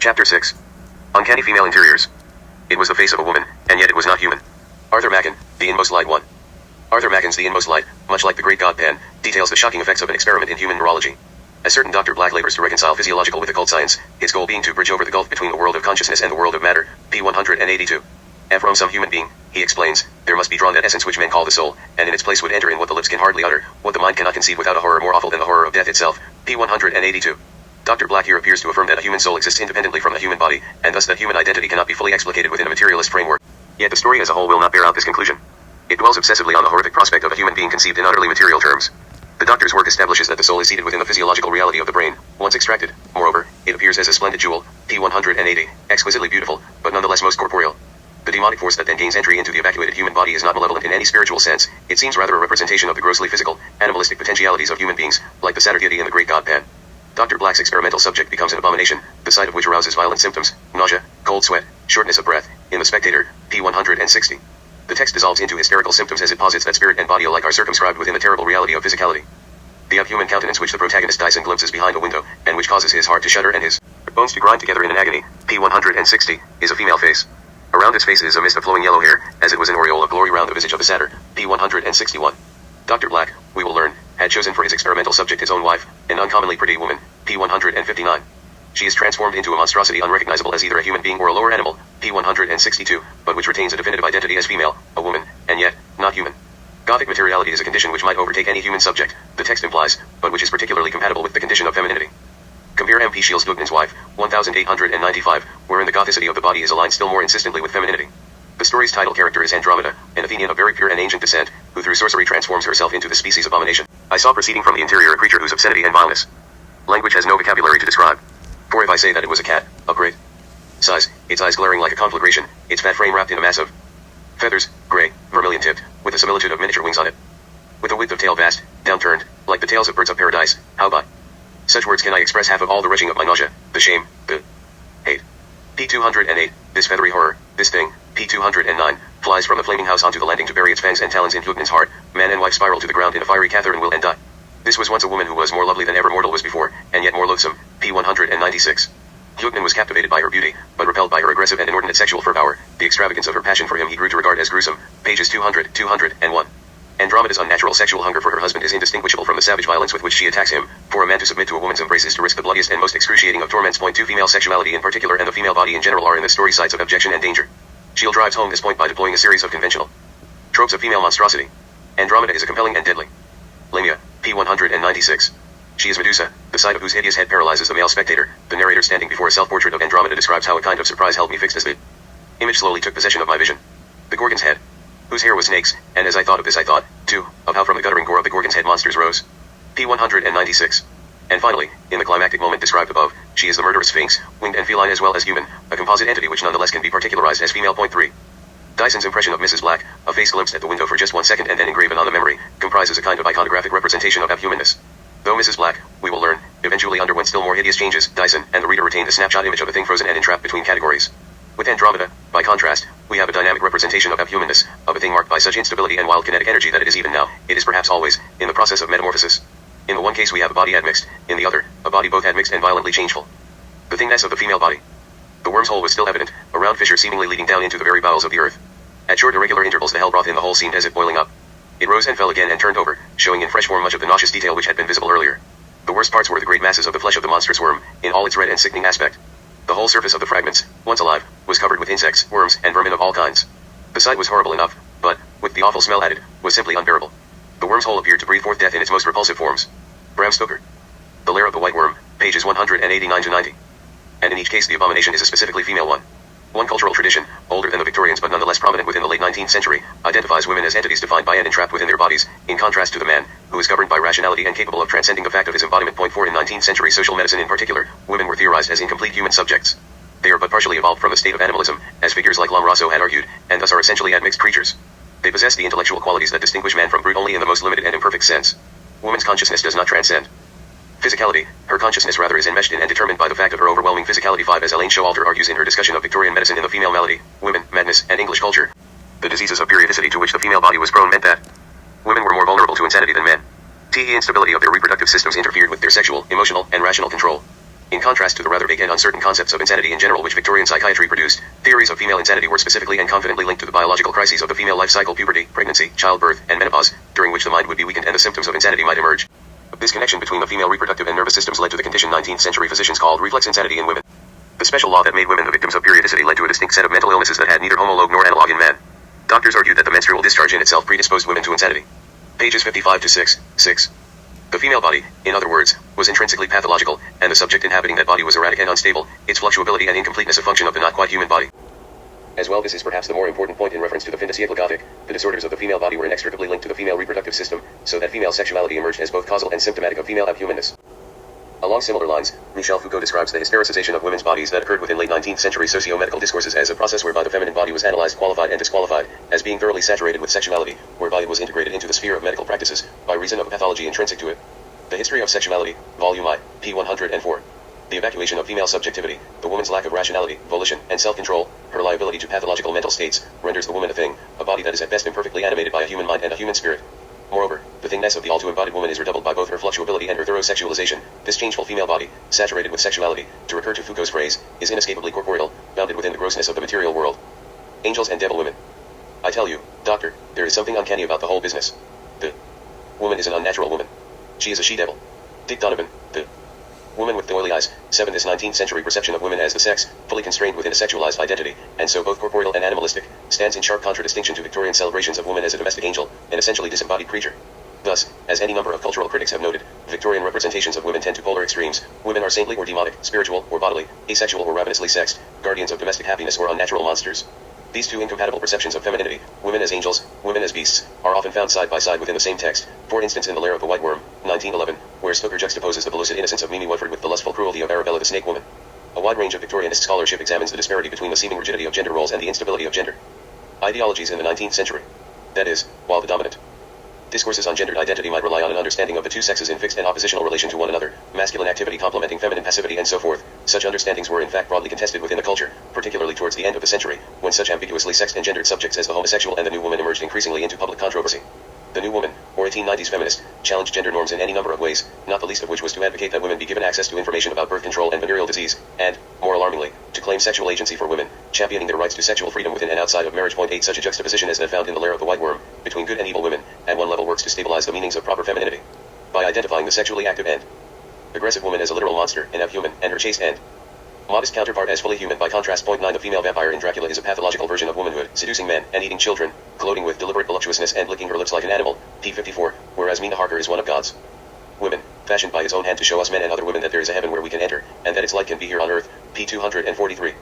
Chapter 6. Uncanny Female Interiors. It was the face of a woman, and yet it was not human. Arthur Machen, The Inmost Light 1. Arthur Machen's The Inmost Light, much like the Great God Pen, details the shocking effects of an experiment in human neurology. A certain Dr. Black labors to reconcile physiological with occult science, his goal being to bridge over the gulf between the world of consciousness and the world of matter, p. 182. And from some human being, he explains, there must be drawn that essence which men call the soul, and in its place would enter in what the lips can hardly utter, what the mind cannot conceive without a horror more awful than the horror of death itself, p. 182. Dr. Black here appears to affirm that a human soul exists independently from the human body, and thus that human identity cannot be fully explicated within a materialist framework. Yet the story as a whole will not bear out this conclusion. It dwells obsessively on the horrific prospect of a human being conceived in utterly material terms. The doctor's work establishes that the soul is seated within the physiological reality of the brain, once extracted. Moreover, it appears as a splendid jewel, p. 180, exquisitely beautiful, but nonetheless most corporeal. The demonic force that then gains entry into the evacuated human body is not malevolent in any spiritual sense. It seems rather a representation of the grossly physical, animalistic potentialities of human beings, like the Satyr deity in the Great God Pen. Dr. Black's experimental subject becomes an abomination, the sight of which arouses violent symptoms, nausea, cold sweat, shortness of breath, in the spectator, p. 160. The text dissolves into hysterical symptoms as it posits that spirit and body alike are circumscribed within the terrible reality of physicality. The abhuman countenance which the protagonist Dyson glimpses behind a window, and which causes his heart to shudder and his bones to grind together in an agony, p. 160, is a female face. Around its face is a mist of flowing yellow hair, as it was an aureole of glory round the visage of the satyr, p. 161. Dr. Black, we will learn, had chosen for his experimental subject his own wife, an uncommonly pretty woman, p. 159. She is transformed into a monstrosity unrecognizable as either a human being or a lower animal, p. 162, but which retains a definitive identity as female, a woman, and yet, not human. Gothic materiality is a condition which might overtake any human subject, the text implies, but which is particularly compatible with the condition of femininity. Compare M. P. Shields Guggen's wife, 1895, wherein the gothicity of the body is aligned still more insistently with femininity. The story's title character is Andromeda, an Athenian of very pure and ancient descent, who through sorcery transforms herself into the species abomination. I saw proceeding from the interior a creature whose obscenity and vileness. Language has no vocabulary to describe. For if I say that it was a cat, of great size, its eyes glaring like a conflagration, its fat frame wrapped in a mass of feathers, gray, vermilion tipped, with a similitude of miniature wings on it, with a width of tail vast, downturned, like the tails of birds of paradise, how by such words can I express half of all the rushing of my nausea, the shame, the hate. p. 208, this feathery horror, this thing, p. 209, flies from the flaming house onto the landing to bury its fangs and talons in Hughnan's heart, man and wife spiral to the ground in a fiery Catherine will and die. This was once a woman who was more lovely than ever mortal was before, and yet more loathsome, p. 196. Hugnan was captivated by her beauty, but repelled by her aggressive and inordinate sexual fervor, the extravagance of her passion for him he grew to regard as gruesome, pages 200, 201. Andromeda's unnatural sexual hunger for her husband is indistinguishable from the savage violence with which she attacks him. For a man to submit to a woman's embrace is to risk the bloodiest and most excruciating of torments. Point 2. Female sexuality in particular and the female body in general are in the story sites of abjection and danger. Shield drives home this point by deploying a series of conventional tropes of female monstrosity. Andromeda is a compelling and deadly Lamia, p. 196. She is Medusa, the sight of whose hideous head paralyzes the male spectator. The narrator standing before a self-portrait of Andromeda describes how a kind of surprise held me fixed as the image slowly took possession of my vision. The Gorgon's head, whose hair was snakes, and as I thought of this I thought, too, of how from the guttering gore of the Gorgon's head monsters rose. p. 196. And finally, in the climactic moment described above, she is the murderous sphinx, winged and feline as well as human, a composite entity which nonetheless can be particularized as female. Point 3. Dyson's impression of Mrs. Black, a face glimpsed at the window for just 1 second and then engraven on the memory, comprises a kind of iconographic representation of abhumanness. Though Mrs. Black, we will learn, eventually underwent still more hideous changes, Dyson and the reader retained a snapshot image of a thing frozen and entrapped between categories. With Andromeda, by contrast, we have a dynamic representation of abhumanness, of a thing marked by such instability and wild kinetic energy that it is even now, it is perhaps always, in the process of metamorphosis. In the one case we have a body admixed, in the other, a body both admixed and violently changeful. The thingness of the female body. The worm's hole was still evident, a round fissure seemingly leading down into the very bowels of the earth. At short irregular intervals the hell broth in the hole seemed as if boiling up. It rose and fell again and turned over, showing in fresh form much of the nauseous detail which had been visible earlier. The worst parts were the great masses of the flesh of the monstrous worm, in all its red and sickening aspect. The whole surface of the fragments, once alive, was covered with insects, worms, and vermin of all kinds. The sight was horrible enough, but, with the awful smell added, was simply unbearable. The worm's hole appeared to breathe forth death in its most repulsive forms. Bram Stoker. The Lair of the White Worm, pages 189 to 90. And in each case the abomination is a specifically female one. One cultural tradition, older than the Victorians but nonetheless prominent within the late 19th century, identifies women as entities defined by and entrapped within their bodies, in contrast to the man, who is governed by rationality and capable of transcending the fact of his embodiment. Point 4. In 19th century social medicine in particular, women were theorized as incomplete human subjects. They are but partially evolved from a state of animalism, as figures like Lomraso had argued, and thus are essentially admixed creatures. They possess the intellectual qualities that distinguish man from brute only in the most limited and imperfect sense. Woman's consciousness does not transcend physicality, her consciousness rather is enmeshed in and determined by the fact of her overwhelming physicality. 5. As Elaine Showalter argues in her discussion of Victorian medicine in The Female Malady, Women, Madness, and English Culture, the diseases of periodicity to which the female body was prone meant that women were more vulnerable to insanity than men. The instability of their reproductive systems interfered with their sexual, emotional, and rational control. In contrast to the rather vague and uncertain concepts of insanity in general which Victorian psychiatry produced, theories of female insanity were specifically and confidently linked to the biological crises of the female life cycle: puberty, pregnancy, childbirth, and menopause, during which the mind would be weakened and the symptoms of insanity might emerge. This connection between the female reproductive and nervous systems led to the condition 19th century physicians called reflex insanity in women. The special law that made women the victims of periodicity led to a distinct set of mental illnesses that had neither homologue nor analog in men. Doctors argued that the menstrual discharge in itself predisposed women to insanity. Pages 55 to 6. The female body, in other words, was intrinsically pathological, and the subject inhabiting that body was erratic and unstable, its fluctuability and incompleteness a function of the not-quite-human body. As well, this is perhaps the more important point in reference to the fin de siècle Gothic. The disorders of the female body were inextricably linked to the female reproductive system, so that female sexuality emerged as both causal and symptomatic of female abhumanness. Along similar lines, Michel Foucault describes the hystericization of women's bodies that occurred within late 19th century socio-medical discourses as a process whereby the feminine body was analyzed, qualified, and disqualified, as being thoroughly saturated with sexuality, whereby it was integrated into the sphere of medical practices, by reason of a pathology intrinsic to it. The History of Sexuality, Volume I, p. 104. The evacuation of female subjectivity, the woman's lack of rationality, volition, and self-control, her liability to pathological mental states, renders the woman a thing, a body that is at best imperfectly animated by a human mind and a human spirit. Moreover, the thingness of the all-too-embodied woman is redoubled by both her fluctuability and her thorough sexualization. This changeful female body, saturated with sexuality, to recur to Foucault's phrase, is inescapably corporeal, bounded within the grossness of the material world. Angels and devil women. I tell you, doctor, there is something uncanny about the whole business. The woman is an unnatural woman. She is a she-devil. Dick Donovan, the woman with the oily eyes, 7. This 19th century perception of women as the sex, fully constrained within a sexualized identity, and so both corporeal and animalistic, stands in sharp contradistinction to Victorian celebrations of woman as a domestic angel, an essentially disembodied creature. Thus, as any number of cultural critics have noted, Victorian representations of women tend to polar extremes. Women are saintly or demonic, spiritual or bodily, asexual or ravenously sexed, guardians of domestic happiness or unnatural monsters. These two incompatible perceptions of femininity, women as angels, women as beasts, are often found side by side within the same text. For instance, in The Lair of the White Worm, 1911, where Stoker juxtaposes the pellucid innocence of Mimi Woodford with the lustful cruelty of Arabella the Snake Woman. A wide range of Victorianist scholarship examines the disparity between the seeming rigidity of gender roles and the instability of gender ideologies in the 19th century. That is, while the dominant discourses on gendered identity might rely on an understanding of the two sexes in fixed and oppositional relation to one another, masculine activity complementing feminine passivity and so forth, such understandings were in fact broadly contested within the culture, particularly towards the end of the century, when such ambiguously sexed and gendered subjects as the homosexual and the new woman emerged increasingly into public controversy. The new woman, or 1890s feminist, challenged gender norms in any number of ways, not the least of which was to advocate that women be given access to information about birth control and venereal disease, and, more alarmingly, to claim sexual agency for women, championing their rights to sexual freedom within and outside of marriage. 8. Such a juxtaposition as that found in The Lair of the White Worm, between good and evil women, at one level works to stabilize the meanings of proper femininity. By identifying the sexually active and aggressive woman as a literal monster, an abhuman, and her chaste and modest counterpart as fully human. By contrast, 9. The female vampire in Dracula is a pathological version of womanhood, seducing men and eating children, gloating with deliberate voluptuousness and licking her lips like an animal, p. 54, whereas Mina Harker is one of God's women, fashioned by his own hand to show us men and other women that there is a heaven where we can enter, and that its light can be here on earth, p. 243.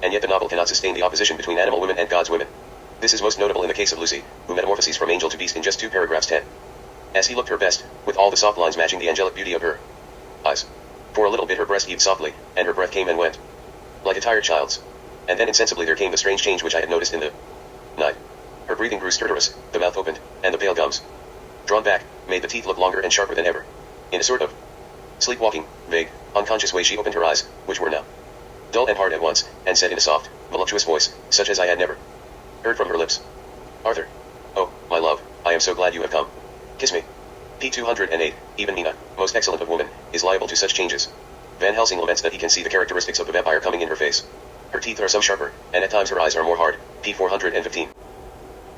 And yet the novel cannot sustain the opposition between animal women and God's women. This is most notable in the case of Lucy, who metamorphoses from angel to beast in just 2 paragraphs. 10. As he looked her best, with all the soft lines matching the angelic beauty of her eyes. For a little bit her breast heaved softly, and her breath came and went, like a tired child's. And then insensibly there came the strange change which I had noticed in the night. Her breathing grew stertorous, the mouth opened, and the pale gums, drawn back, made the teeth look longer and sharper than ever. In a sort of sleepwalking, vague, unconscious way she opened her eyes, which were now dull and hard at once, and said in a soft, voluptuous voice, such as I had never heard from her lips, Arthur. Oh, my love, I am so glad you have come. Kiss me. p. 208. Even Mina, most excellent of women, is liable to such changes. Van Helsing laments that he can see the characteristics of the vampire coming in her face. Her teeth are some sharper, and at times her eyes are more hard, p. 415.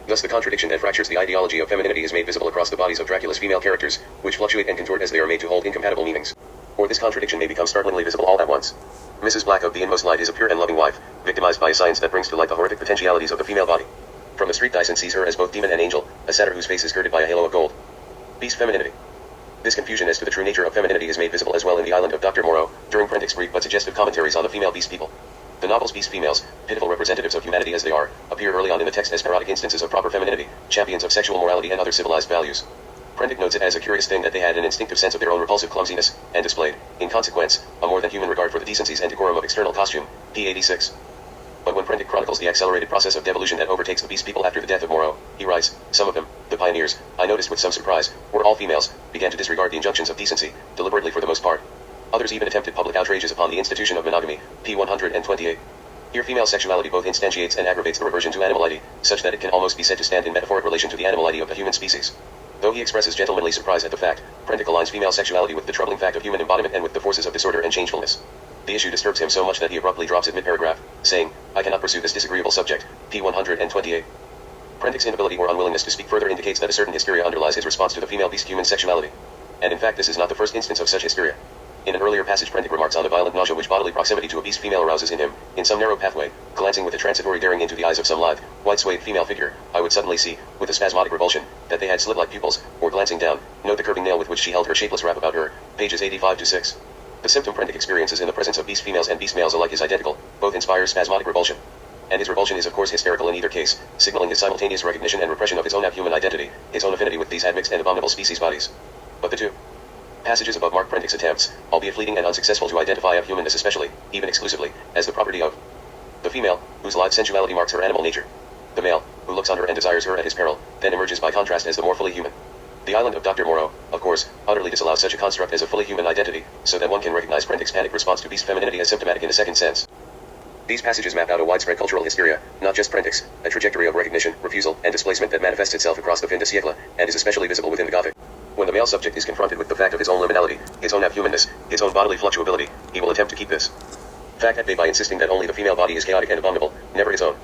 Thus the contradiction that fractures the ideology of femininity is made visible across the bodies of Dracula's female characters, which fluctuate and contort as they are made to hold incompatible meanings. Or this contradiction may become startlingly visible all at once. Mrs. Black of The Inmost Light is a pure and loving wife, victimized by a science that brings to light the horrific potentialities of the female body. From the street Dyson sees her as both demon and angel, a satyr whose face is girded by a halo of gold. Beast femininity. This confusion as to the true nature of femininity is made visible as well in The Island of Dr. Moreau, during Prendick's brief but suggestive commentaries on the female beast people. The novel's beast females, pitiful representatives of humanity as they are, appear early on in the text as parodic instances of proper femininity, champions of sexual morality and other civilized values. Prendick notes it as a curious thing that they had an instinctive sense of their own repulsive clumsiness, and displayed, in consequence, a more than human regard for the decencies and decorum of external costume, p. 86. But when Prendick chronicles the accelerated process of devolution that overtakes the beast people after the death of Moreau, he writes, some of them, the pioneers, I noticed with some surprise, were all females, began to disregard the injunctions of decency, deliberately for the most part. Others even attempted public outrages upon the institution of monogamy, p. 128. Here female sexuality both instantiates and aggravates the reversion to animality, such that it can almost be said to stand in metaphoric relation to the animality of the human species. Though he expresses gentlemanly surprise at the fact, Prentic aligns female sexuality with the troubling fact of human embodiment and with the forces of disorder and changefulness. The issue disturbs him so much that he abruptly drops it mid-paragraph, saying, "I cannot pursue this disagreeable subject." p. 128. Prentic's inability or unwillingness to speak further indicates that a certain hysteria underlies his response to the female beast human sexuality. And in fact this is not the first instance of such hysteria. In an earlier passage Prentic remarks on the violent nausea which bodily proximity to a beast female arouses in him. In some narrow pathway, glancing with a transitory daring into the eyes of some lithe, white-swathed female figure, I would suddenly see, with a spasmodic revulsion, that they had slit-like pupils, or glancing down, note the curving nail with which she held her shapeless wrap about her, pages 85-6. The symptom Prentic experiences in the presence of beast females and beast males alike is identical, both inspire spasmodic revulsion. And his revulsion is of course hysterical in either case, signaling his simultaneous recognition and repression of his own abhuman identity, his own affinity with these admixed and abominable species bodies. But the two passages above mark Prentic's attempts, albeit fleeting and unsuccessful to identify abhumanness especially, even exclusively, as the property of the female, whose live sensuality marks her animal nature. The male, who looks on her and desires her at his peril, then emerges by contrast as the more fully human. The island of Dr. Moreau, of course, utterly disallows such a construct as a fully human identity, so that one can recognize Prentic's panic response to beast femininity as symptomatic in a second sense. These passages map out a widespread cultural hysteria, not just Prentic's, a trajectory of recognition, refusal, and displacement that manifests itself across the fin de siècle, and is especially visible within the Gothic. When the male subject is confronted with the fact of his own liminality, his own abhumanness, his own bodily fluctuability, he will attempt to keep this fact at bay by insisting that only the female body is chaotic and abominable, never his own.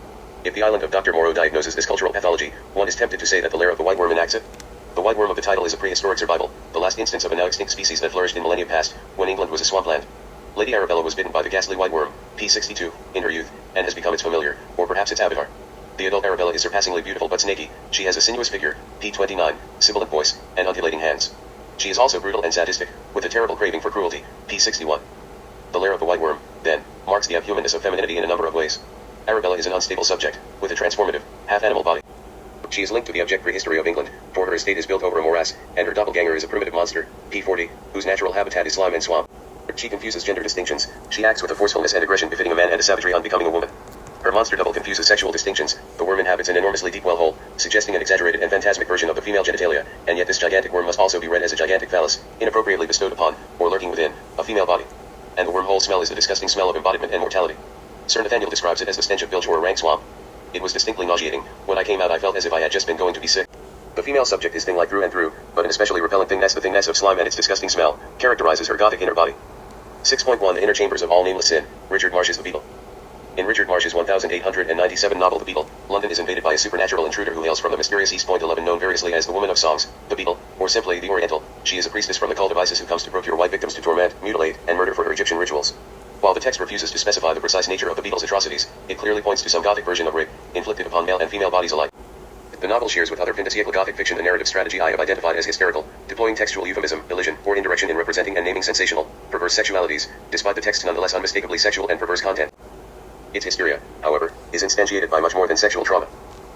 If the island of Dr. Moreau diagnoses this cultural pathology, one is tempted to say that the lair of the white worm enacts it. The white worm of the title is a prehistoric survival, the last instance of a now extinct species that flourished in millennia past, when England was a swampland. Lady Arabella was bitten by the ghastly white worm, p. 62, in her youth, and has become its familiar, or perhaps its avatar. The adult Arabella is surpassingly beautiful but snaky. She has a sinuous figure, p. 29, sibilant voice, and undulating hands. She is also brutal and sadistic, with a terrible craving for cruelty, p. 61. The lair of the white worm, then, marks the abhumanness of femininity in a number of ways. Arabella is an unstable subject, with a transformative, half-animal body. She is linked to the abject prehistory of England, for her estate is built over a morass, and her doppelganger is a primitive monster, p. 40, whose natural habitat is slime and swamp. She confuses gender distinctions, she acts with a forcefulness and aggression befitting a man and a savagery unbecoming a woman. Her monster double confuses sexual distinctions. The worm inhabits an enormously deep well hole, suggesting an exaggerated and phantasmic version of the female genitalia, and yet this gigantic worm must also be read as a gigantic phallus, inappropriately bestowed upon, or lurking within, a female body. And the wormhole smell is the disgusting smell of embodiment and mortality. Sir Nathaniel describes it as the stench of bilge or a rank swamp. It was distinctly nauseating. When I came out I felt as if I had just been going to be sick. The female subject is thing-like through and through, but an especially repellent thingness. The thingness of slime and its disgusting smell characterizes her Gothic inner body. 6.1 The Inner Chambers of All Nameless Sin, Richard Marsh's The Beetle. In Richard Marsh's 1897 novel The Beetle, London is invaded by a supernatural intruder who hails from the mysterious East Point 11 known variously as the Woman of Songs, the Beetle, or simply the Oriental. She is a priestess from the cult of Isis who comes to procure white victims to torment, mutilate, and murder for her Egyptian rituals. While the text refuses to specify the precise nature of the Beetle's atrocities, it clearly points to some Gothic version of rape, inflicted upon male and female bodies alike. The novel shares with other fin de siècle Gothic fiction the narrative strategy I have identified as hysterical, deploying textual euphemism, elision, or indirection in representing and naming sensational, perverse sexualities, despite the text's nonetheless unmistakably sexual and perverse content. Its hysteria, however, is instantiated by much more than sexual trauma.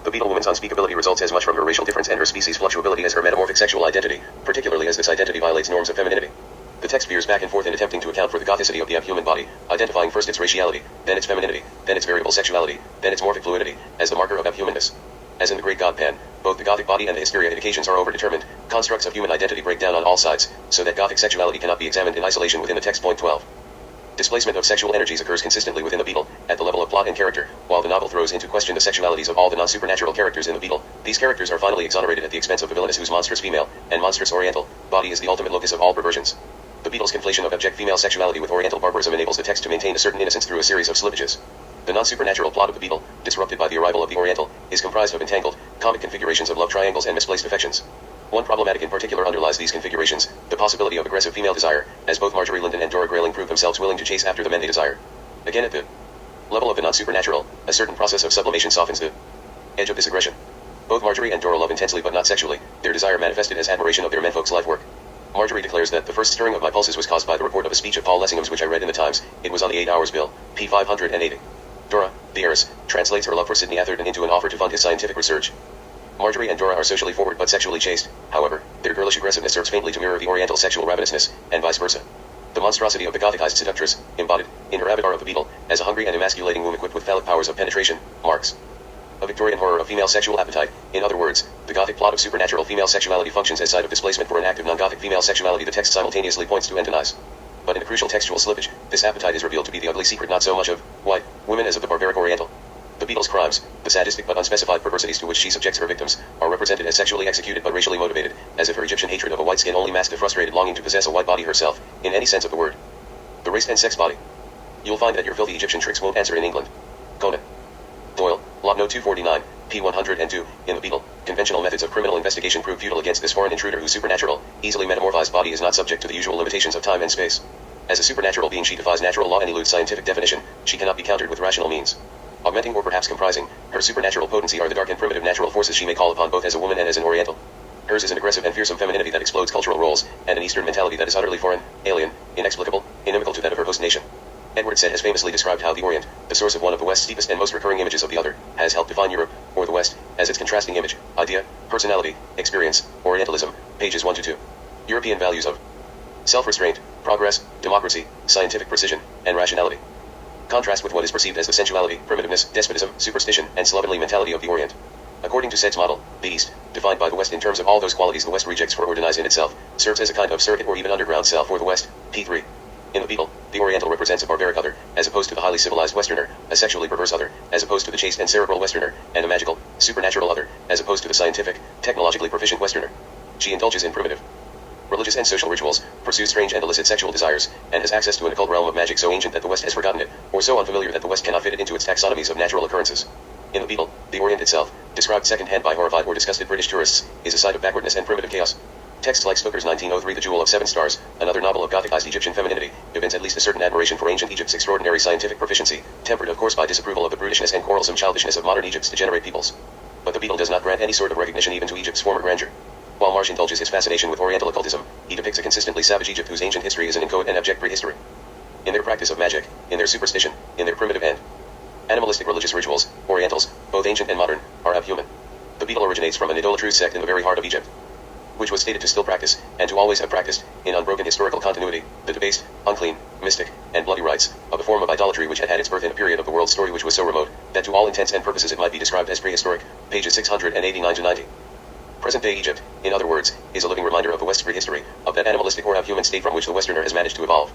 The Beetle woman's unspeakability results as much from her racial difference and her species' fluctuability as her metamorphic sexual identity, particularly as this identity violates norms of femininity. The text veers back and forth in attempting to account for the gothicity of the abhuman body, identifying first its raciality, then its femininity, then its variable sexuality, then its morphic fluidity, as the marker of abhumanness. As in the Great God Pan, both the Gothic body and the hysteria indications are overdetermined, constructs of human identity break down on all sides, so that Gothic sexuality cannot be examined in isolation within the text. Point 12. Displacement of sexual energies occurs consistently within the Beetle, at the level of plot and character, while the novel throws into question the sexualities of all the non-supernatural characters in the Beetle. These characters are finally exonerated at the expense of the villainess whose monstrous female, and monstrous oriental, body is the ultimate locus of all perversions. The Beetle's conflation of abject female sexuality with oriental barbarism enables the text to maintain a certain innocence through a series of slippages. The non-supernatural plot of the Beetle, disrupted by the arrival of the Oriental, is comprised of entangled, comic configurations of love triangles and misplaced affections. One problematic in particular underlies these configurations, the possibility of aggressive female desire, as both Marjorie Linden and Dora Grayling prove themselves willing to chase after the men they desire. Again at the level of the non-supernatural, a certain process of sublimation softens the edge of this aggression. Both Marjorie and Dora love intensely but not sexually, their desire manifested as admiration of their menfolk's life work. Marjorie declares that the first stirring of my pulses was caused by the report of a speech of Paul Lessingham's which I read in the Times. It was on the 8 hours bill, p. 580. Dora, the heiress, translates her love for Sidney Atherton into an offer to fund his scientific research. Marjorie and Dora are socially forward but sexually chaste. However, their girlish aggressiveness serves faintly to mirror the Oriental sexual ravenousness, and vice versa. The monstrosity of the Gothicized seductress, embodied, in her avatar of the Beetle, as a hungry and emasculating womb equipped with phallic powers of penetration, marks a Victorian horror of female sexual appetite. In other words, the Gothic plot of supernatural female sexuality functions as site of displacement for an active non-Gothic female sexuality the text simultaneously points to and denies. But in the crucial textual slippage, this appetite is revealed to be the ugly secret not so much of white women as of the barbaric Oriental. The Beetle's crimes, the sadistic but unspecified perversities to which she subjects her victims, are represented as sexually executed but racially motivated, as if her Egyptian hatred of a white skin only masked a frustrated longing to possess a white body herself, in any sense of the word. The race and sex body. You'll find that your filthy Egyptian tricks won't answer in England. Conan Doyle, Lot No. 249, p. 102, in The Beetle, conventional methods of criminal investigation prove futile against this foreign intruder whose supernatural, easily metamorphized body is not subject to the usual limitations of time and space. As a supernatural being, she defies natural law and eludes scientific definition. She cannot be countered with rational means. Augmenting or perhaps comprising her supernatural potency are the dark and primitive natural forces she may call upon both as a woman and as an Oriental. Hers is an aggressive and fearsome femininity that explodes cultural roles, and an Eastern mentality that is utterly foreign, alien, inexplicable, inimical to that of her host nation. Edward Said has famously described how the Orient, the source of one of the West's deepest and most recurring images of the other, has helped define Europe, or the West, as its contrasting image, idea, personality, experience, Orientalism, pages 1-2. European values of self-restraint, progress, democracy, scientific precision, and rationality. Contrast with what is perceived as the sensuality, primitiveness, despotism, superstition, and slovenly mentality of the Orient. According to Said's model, the East, defined by the West in terms of all those qualities the West rejects for or denies in itself, serves as a kind of surrogate or even underground self for the West, p3. In The Beetle, the Oriental represents a barbaric other, as opposed to the highly civilized Westerner, a sexually perverse other, as opposed to the chaste and cerebral Westerner, and a magical, supernatural other, as opposed to the scientific, technologically proficient Westerner. She indulges in primitive, religious and social rituals, pursues strange and illicit sexual desires, and has access to an occult realm of magic so ancient that the West has forgotten it, or so unfamiliar that the West cannot fit it into its taxonomies of natural occurrences. In The Beetle, the Orient itself, described second-hand by horrified or disgusted British tourists, is a site of backwardness and primitive chaos. Texts like Stoker's 1903 The Jewel of Seven Stars, another novel of Gothicized Egyptian femininity, evince at least a certain admiration for ancient Egypt's extraordinary scientific proficiency, tempered of course by disapproval of the brutishness and quarrelsome childishness of modern Egypt's degenerate peoples. But The Beetle does not grant any sort of recognition even to Egypt's former grandeur. While Marsh indulges his fascination with Oriental occultism, he depicts a consistently savage Egypt whose ancient history is an inchoate and abject prehistory. In their practice of magic, in their superstition, in their primitive and animalistic religious rituals, Orientals, both ancient and modern, are abhuman. The Beetle originates from an idolatrous sect in the very heart of Egypt, which was stated to still practice, and to always have practiced, in unbroken historical continuity, the debased, unclean, mystic, and bloody rites of a form of idolatry which had had its birth in a period of the world's story which was so remote, that to all intents and purposes it might be described as prehistoric, pages 689-90. Present-day Egypt, in other words, is a living reminder of the West's prehistory, of that animalistic or abhuman state from which the Westerner has managed to evolve.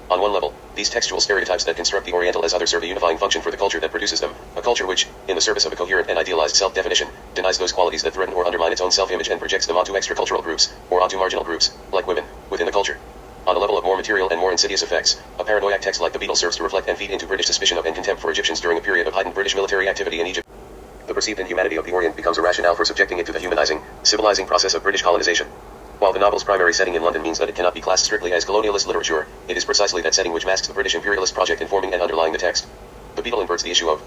On one level, these textual stereotypes that construct the Oriental as other serve a unifying function for the culture that produces them, a culture which, in the service of a coherent and idealized self-definition, denies those qualities that threaten or undermine its own self-image and projects them onto extracultural groups, or onto marginal groups, like women, within the culture. On a level of more material and more insidious effects, a paranoiac text like The Beetle serves to reflect and feed into British suspicion of and contempt for Egyptians during a period of heightened British military activity in Egypt. The perceived inhumanity of the Orient becomes a rationale for subjecting it to the humanizing, civilizing process of British colonization. While the novel's primary setting in London means that it cannot be classed strictly as colonialist literature, it is precisely that setting which masks the British imperialist project informing and underlying the text. The Beetle inverts the issue of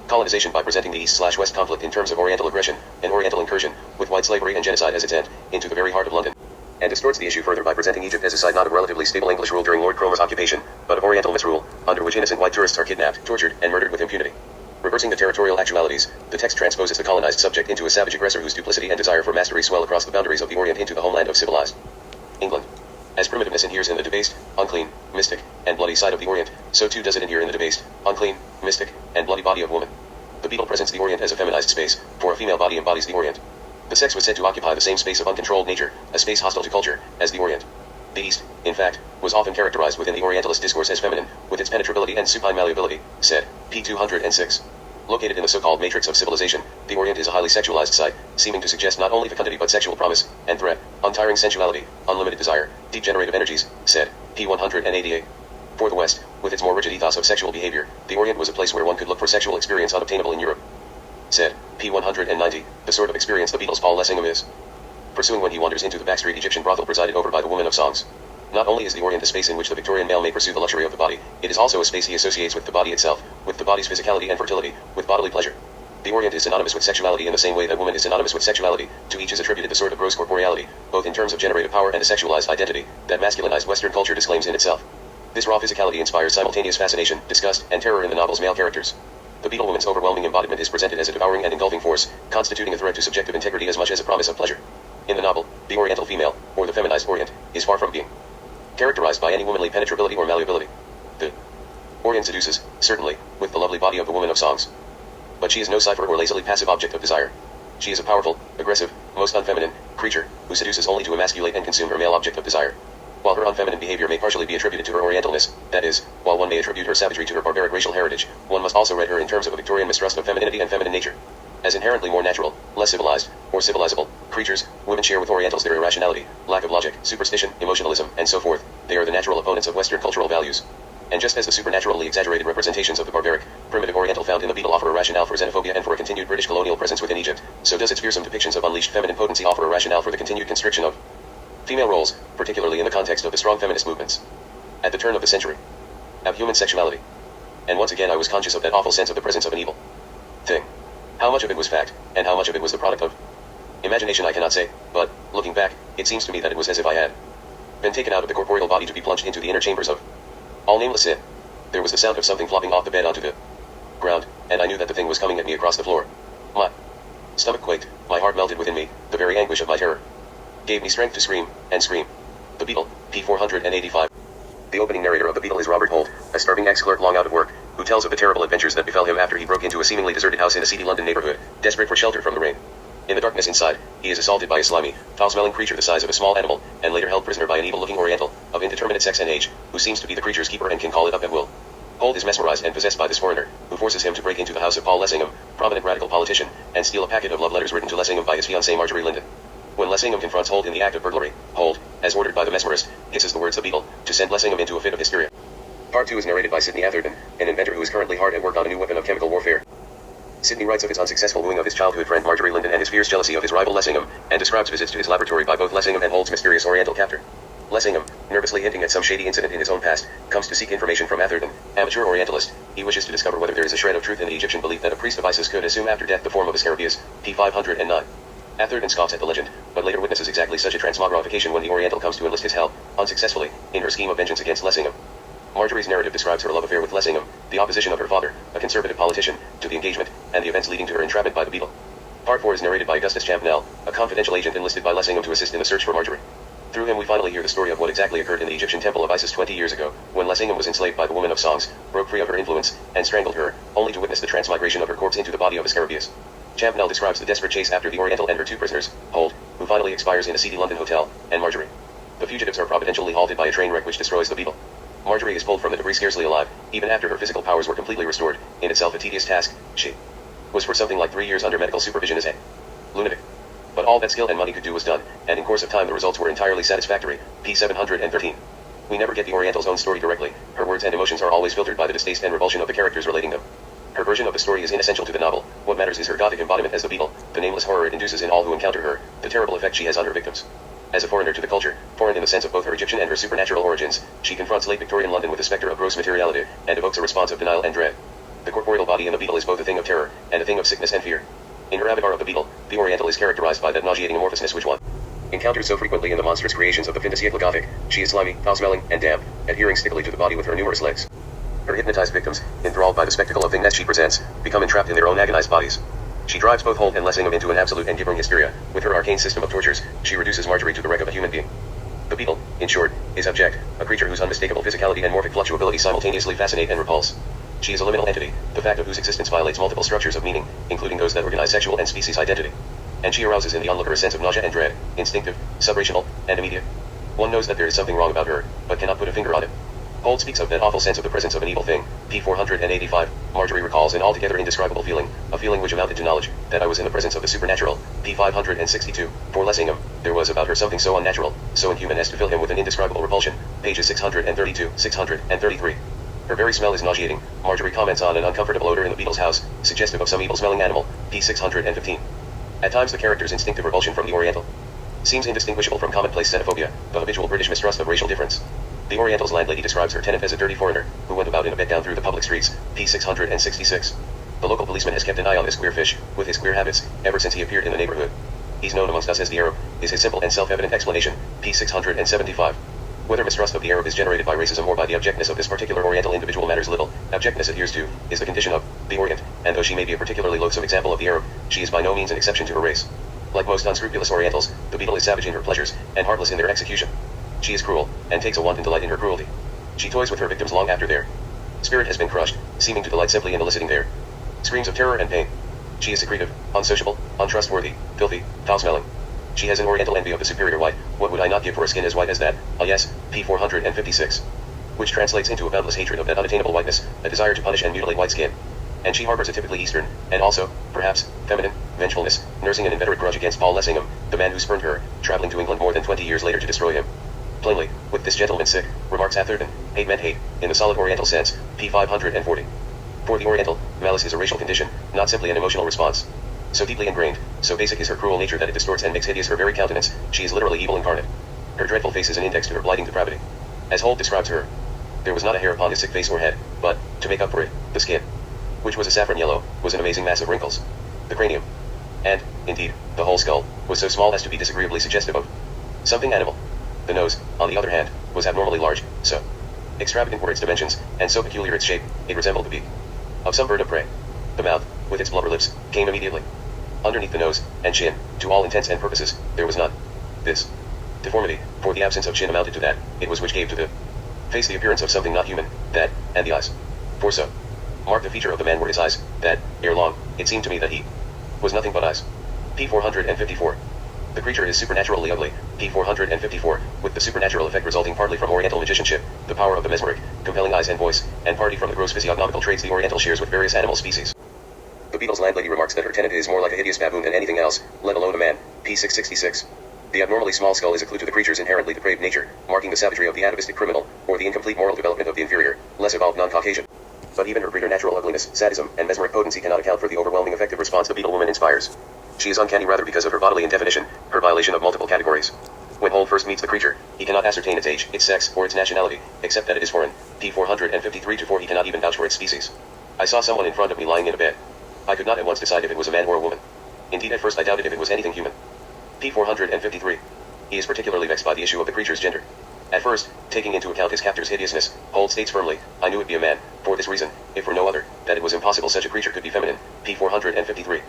colonization by presenting the East/West conflict in terms of Oriental aggression, an Oriental incursion, with white slavery and genocide as its end, into the very heart of London. And distorts the issue further by presenting Egypt as a site not of relatively stable English rule during Lord Cromer's occupation, but of Oriental misrule, under which innocent white tourists are kidnapped, tortured, and murdered with impunity. Reversing the territorial actualities, the text transposes the colonized subject into a savage aggressor whose duplicity and desire for mastery swell across the boundaries of the Orient into the homeland of civilized England. As primitiveness inheres in the debased, unclean, mystic, and bloody side of the Orient, so too does it inhere in the debased, unclean, mystic, and bloody body of woman. The Beetle presents the Orient as a feminized space, for a female body embodies the Orient. The sex was said to occupy the same space of uncontrolled nature, a space hostile to culture, as the Orient. The East, in fact, was often characterized within the Orientalist discourse as feminine, with its penetrability and supine malleability, said, p. 206. Located in the so-called matrix of civilization, the Orient is a highly sexualized site, seeming to suggest not only fecundity but sexual promise, and threat, untiring sensuality, unlimited desire, deep generative energies, said, p. 188. For the West, with its more rigid ethos of sexual behavior, the Orient was a place where one could look for sexual experience unobtainable in Europe. Said, p. 190, the sort of experience the Beetle's Paul Lessingham is pursuing when he wanders into the backstreet Egyptian brothel presided over by the woman of songs. Not only is the Orient a space in which the Victorian male may pursue the luxury of the body, it is also a space he associates with the body itself, with the body's physicality and fertility, with bodily pleasure. The Orient is synonymous with sexuality in the same way that woman is synonymous with sexuality. To each is attributed the sort of gross corporeality, both in terms of generative power and a sexualized identity, that masculinized Western culture disclaims in itself. This raw physicality inspires simultaneous fascination, disgust, and terror in the novel's male characters. The Beetle woman's overwhelming embodiment is presented as a devouring and engulfing force, constituting a threat to subjective integrity as much as a promise of pleasure. In the novel, the Oriental female, or the feminized Orient, is far from being characterized by any womanly penetrability or malleability. The Orient seduces, certainly, with the lovely body of the woman of songs. But she is no cipher or lazily passive object of desire. She is a powerful, aggressive, most unfeminine creature, who seduces only to emasculate and consume her male object of desire. While her unfeminine behavior may partially be attributed to her Orientalness, that is, while one may attribute her savagery to her barbaric racial heritage, one must also read her in terms of a Victorian mistrust of femininity and feminine nature. As inherently more natural, less civilized, or civilizable, creatures, women share with Orientals their irrationality, lack of logic, superstition, emotionalism, and so forth. They are the natural opponents of Western cultural values. And just as the supernaturally exaggerated representations of the barbaric, primitive Oriental found in the beetle offer a rationale for xenophobia and for a continued British colonial presence within Egypt, so does its fearsome depictions of unleashed feminine potency offer a rationale for the continued constriction of female roles, particularly in the context of the strong feminist movements. At the turn of the century. Abhuman sexuality. And once again I was conscious of that awful sense of the presence of an evil thing. How much of it was fact, and how much of it was the product of imagination I cannot say, but, looking back, it seems to me that it was as if I had been taken out of the corporeal body to be plunged into the inner chambers of all nameless sin. There was the sound of something flopping off the bed onto the ground, and I knew that the thing was coming at me across the floor. My stomach quaked, my heart melted within me, the very anguish of my terror gave me strength to scream, and scream. The Beetle, p. 485. The opening narrator of The Beetle is Robert Holt, a starving ex-clerk long out of work, who tells of the terrible adventures that befell him after he broke into a seemingly deserted house in a seedy London neighborhood, desperate for shelter from the rain. In the darkness inside, he is assaulted by a slimy, foul-smelling creature the size of a small animal, and later held prisoner by an evil-looking Oriental, of indeterminate sex and age, who seems to be the creature's keeper and can call it up at will. Holt is mesmerized and possessed by this foreigner, who forces him to break into the house of Paul Lessingham, prominent radical politician, and steal a packet of love letters written to Lessingham by his fiancée Marjorie Linden. When Lessingham confronts Holt in the act of burglary, Holt, as ordered by the mesmerist, hisses the words "the Beetle," to send Lessingham into a fit of hysteria. Part 2 is narrated by Sidney Atherton, an inventor who is currently hard at work on a new weapon of chemical warfare. Sidney writes of his unsuccessful wooing of his childhood friend Marjorie Linden and his fierce jealousy of his rival Lessingham, and describes visits to his laboratory by both Lessingham and Holt's mysterious Oriental captor. Lessingham, nervously hinting at some shady incident in his own past, comes to seek information from Atherton, amateur Orientalist. He wishes to discover whether there is a shred of truth in the Egyptian belief that a priest of Isis could assume after death the form of a scarabæus, p. 509. Atherton scoffs at the legend, but later witnesses exactly such a transmogrification when the Oriental comes to enlist his help, unsuccessfully, in her scheme of vengeance against Lessingham. Marjorie's narrative describes her love affair with Lessingham, the opposition of her father, a conservative politician, to the engagement, and the events leading to her entrapment by the Beetle. Part 4 is narrated by Augustus Champnell, a confidential agent enlisted by Lessingham to assist in the search for Marjorie. Through him we finally hear the story of what exactly occurred in the Egyptian temple of Isis 20 years ago, when Lessingham was enslaved by the woman of songs, broke free of her influence, and strangled her, only to witness the transmigration of her corpse into the body of a scarabæus. Champnell describes the desperate chase after the Oriental and her two prisoners, Holt, who finally expires in a seedy London hotel, and Marjorie. The fugitives are providentially halted by a train wreck which destroys the Beetle. Marjorie is pulled from the debris scarcely alive, even after her physical powers were completely restored, in itself a tedious task. She was for something like 3 years under medical supervision as a lunatic. But all that skill and money could do was done, and in course of time the results were entirely satisfactory, p. 713. We never get the Oriental's own story directly, her words and emotions are always filtered by the distaste and revulsion of the characters relating them. Her version of the story is inessential to the novel. What matters is her gothic embodiment as the Beetle, the nameless horror it induces in all who encounter her, the terrible effect she has on her victims. As a foreigner to the culture, foreign in the sense of both her Egyptian and her supernatural origins, she confronts late Victorian London with the specter of gross materiality, and evokes a response of denial and dread. The corporeal body in the Beetle is both a thing of terror, and a thing of sickness and fear. In her avatar of the Beetle, the Oriental is characterized by that nauseating amorphousness which one encounters so frequently in the monstrous creations of the fin de siècle Gothic. She is slimy, foul-smelling, and damp, adhering stickily to the body with her numerous legs. Her hypnotized victims, enthralled by the spectacle of thingness she presents, become entrapped in their own agonized bodies. She drives both Holt and Lessingham into an absolute and gibbering hysteria. With her arcane system of tortures, she reduces Marjorie to the wreck of a human being. The Beetle, in short, is abject, a creature whose unmistakable physicality and morphic fluctuability simultaneously fascinate and repulse. She is a liminal entity, the fact of whose existence violates multiple structures of meaning, including those that organize sexual and species identity. And she arouses in the onlooker a sense of nausea and dread, instinctive, subrational, and immediate. One knows that there is something wrong about her, but cannot put a finger on it. Holt speaks of that awful sense of the presence of an evil thing, p. 485. Marjorie recalls an altogether indescribable feeling, a feeling which amounted to knowledge, that I was in the presence of the supernatural, p. 562. For Lessingham, there was about her something so unnatural, so inhuman as to fill him with an indescribable repulsion, pages 632, 633. Her very smell is nauseating. Marjorie comments on an uncomfortable odor in the Beetle's house, suggestive of some evil-smelling animal, p. 615. At times the character's instinctive revulsion from the Oriental seems indistinguishable from commonplace xenophobia, the habitual British mistrust of racial difference. The Oriental's landlady describes her tenant as a dirty foreigner, who went about in a bedgown through the public streets, p. 666. The local policeman has kept an eye on this queer fish, with his queer habits, ever since he appeared in the neighborhood. He's known amongst us as the Arab, is his simple and self-evident explanation, p. 675. Whether mistrust of the Arab is generated by racism or by the abjectness of this particular Oriental individual matters little. Abjectness adheres to, is the condition of, the Orient, and though she may be a particularly loathsome example of the Arab, she is by no means an exception to her race. Like most unscrupulous Orientals, the Beetle is savage in her pleasures, and heartless in their execution. She is cruel, and takes a wanton delight in her cruelty. She toys with her victims long after their spirit has been crushed, seeming to delight simply in eliciting their screams of terror and pain. She is secretive, unsociable, untrustworthy, filthy, foul-smelling. She has an oriental envy of the superior white. What would I not give for a skin as white as that? Ah yes, p. 456. Which translates into a boundless hatred of that unattainable whiteness, a desire to punish and mutilate white skin. And she harbors a typically Eastern, and also, perhaps, feminine, vengefulness, nursing an inveterate grudge against Paul Lessingham, the man who spurned her, traveling to England more than 20 years later to destroy him. Plainly, with this gentleman sick, remarks Atherton, hate meant hate, in the solid Oriental sense, p. 540. For the Oriental, malice is a racial condition, not simply an emotional response. So deeply ingrained, so basic is her cruel nature that it distorts and makes hideous her very countenance. She is literally evil incarnate. Her dreadful face is an index to her blighting depravity. As Holt describes her, there was not a hair upon his sick face or head, but, to make up for it, the skin, which was a saffron yellow, was an amazing mass of wrinkles. The cranium, and, indeed, the whole skull, was so small as to be disagreeably suggestive of something animal. The nose, on the other hand, was abnormally large, so extravagant were its dimensions, and so peculiar its shape, it resembled the beak of some bird of prey. The mouth, with its blubber lips, came immediately underneath the nose and chin. To all intents and purposes, there was none. This deformity, for the absence of chin amounted to that, it was which gave to the face the appearance of something not human, that, and the eyes. For so marked a feature of the man were his eyes, that, ere long, it seemed to me that he was nothing but eyes. p. 454. The creature is supernaturally ugly, p. 454, with the supernatural effect resulting partly from Oriental magicianship, the power of the mesmeric, compelling eyes and voice, and partly from the gross physiognomical traits the Oriental shares with various animal species. The Beatles landlady remarks that her tenant is more like a hideous baboon than anything else, let alone a man, p. 666. The abnormally small skull is a clue to the creature's inherently depraved nature, marking the savagery of the atavistic criminal, or the incomplete moral development of the inferior, less evolved non-Caucasian. But even her preternatural ugliness, sadism, and mesmeric potency cannot account for the overwhelming effective response the Beetle woman inspires. She is uncanny rather because of her bodily indefinition, her violation of multiple categories. When Holt first meets the creature, he cannot ascertain its age, its sex, or its nationality, except that it is foreign, p. 453-4 he cannot even vouch for its species. I saw someone in front of me lying in a bed. I could not at once decide if it was a man or a woman. Indeed at first I doubted if it was anything human. p. 453. He is particularly vexed by the issue of the creature's gender. At first, taking into account his captor's hideousness, Holt states firmly, I knew it be a man, for this reason, if for no other, that it was impossible such a creature could be feminine, p. 453.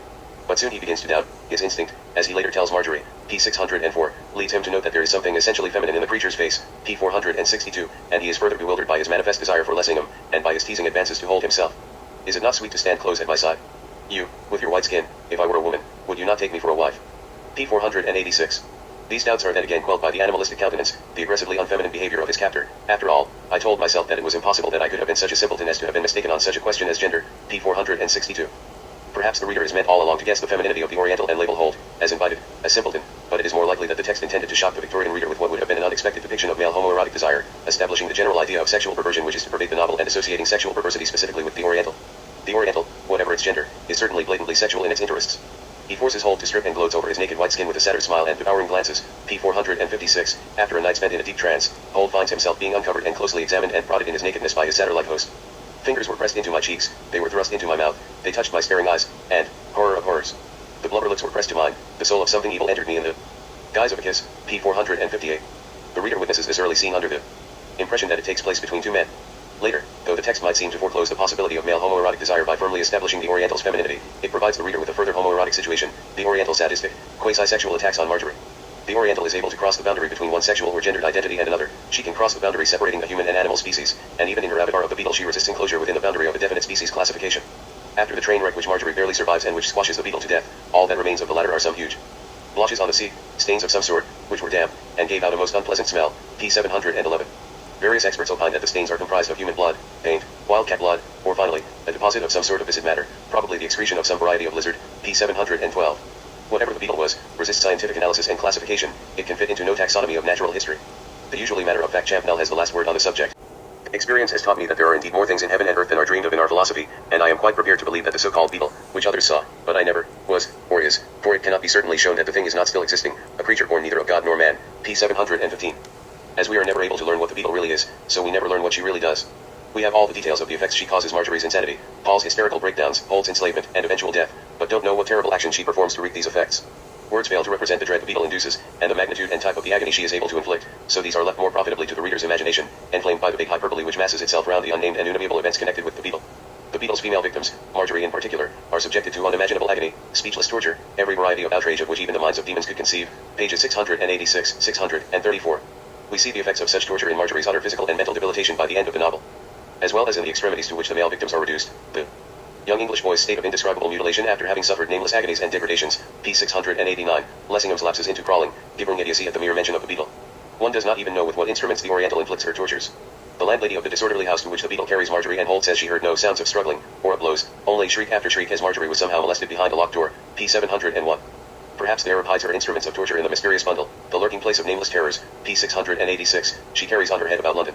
But soon he begins to doubt. His instinct, as he later tells Marjorie, p. 604, leads him to note that there is something essentially feminine in the creature's face, p. 462, and he is further bewildered by his manifest desire for Lessingham, and by his teasing advances to Holt himself. Is it not sweet to stand close at my side? You, with your white skin, if I were a woman, would you not take me for a wife? p. 486. These doubts are then again quelled by the animalistic countenance, the aggressively unfeminine behavior of his captor. After all, I told myself that it was impossible that I could have been such a simpleton as to have been mistaken on such a question as gender, p. 462. Perhaps the reader is meant all along to guess the femininity of the Oriental and label Holt, as invited, a simpleton, but it is more likely that the text intended to shock the Victorian reader with what would have been an unexpected depiction of male homoerotic desire, establishing the general idea of sexual perversion which is to pervade the novel and associating sexual perversity specifically with the Oriental. The Oriental, whatever its gender, is certainly blatantly sexual in its interests. He forces Holt to strip and gloats over his naked white skin with a satyr's smile and devouring glances, p. 456. After a night spent in a deep trance, Holt finds himself being uncovered and closely examined and prodded in his nakedness by his satyr-like host. Fingers were pressed into my cheeks, they were thrust into my mouth, they touched my staring eyes, and, horror of horrors, the blubber lips were pressed to mine, the soul of something evil entered me in the guise of a kiss, p. 458. The reader witnesses this early scene under the impression that it takes place between two men. Later, though the text might seem to foreclose the possibility of male homoerotic desire by firmly establishing the Oriental's femininity, it provides the reader with a further homoerotic situation, the Oriental sadistic, quasi-sexual attacks on Marjorie. The Oriental is able to cross the boundary between one sexual or gendered identity and another. She can cross the boundary separating the human and animal species, and even in her avatar of the beetle she resists enclosure within the boundary of a definite species classification. After the train wreck which Marjorie barely survives and which squashes the beetle to death, all that remains of the latter are some huge blotches on the sea, stains of some sort, which were damp, and gave out a most unpleasant smell, p. 711. Various experts opine that the stains are comprised of human blood, paint, wildcat blood, or finally, a deposit of some sort of viscid matter, probably the excretion of some variety of lizard, p. 712. Whatever the beetle was, resists scientific analysis and classification, it can fit into no taxonomy of natural history. The usually matter-of-fact Champ Nell has the last word on the subject. Experience has taught me that there are indeed more things in heaven and earth than are dreamed of in our philosophy, and I am quite prepared to believe that the so-called beetle, which others saw, but I never, was, or is, for it cannot be certainly shown that the thing is not still existing, a creature born neither of God nor man, p. 715. As we are never able to learn what the beetle really is, so we never learn what she really does. We have all the details of the effects she causes Marjorie's insanity, Paul's hysterical breakdowns, Holt's enslavement, and eventual death, but don't know what terrible action she performs to wreak these effects. Words fail to represent the dread the beetle induces, and the magnitude and type of the agony she is able to inflict, so these are left more profitably to the reader's imagination, enflamed by the big hyperbole which masses itself round the unnamed and unamiable events connected with the beetle. The beetle's female victims, Marjorie in particular, are subjected to unimaginable agony, speechless torture, every variety of outrage of which even the minds of demons could conceive, pages 686, 634. We see the effects of such torture in Marjorie's utter physical and mental debilitation by the end of the novel, as well as in the extremities to which the male victims are reduced. The Young English boy's state of indescribable mutilation after having suffered nameless agonies and degradations. P689. Lessingham's lapses into crawling, gibbering idiocy at the mere mention of the beetle. One does not even know with what instruments the Oriental inflicts her tortures. The landlady of the disorderly house to which the beetle carries Marjorie and Holt says she heard no sounds of struggling, or of blows, only shriek after shriek as Marjorie was somehow molested behind a locked door. P701. Perhaps the Arab hides her instruments of torture in the mysterious bundle, the lurking place of nameless terrors. P686. She carries on her head about London.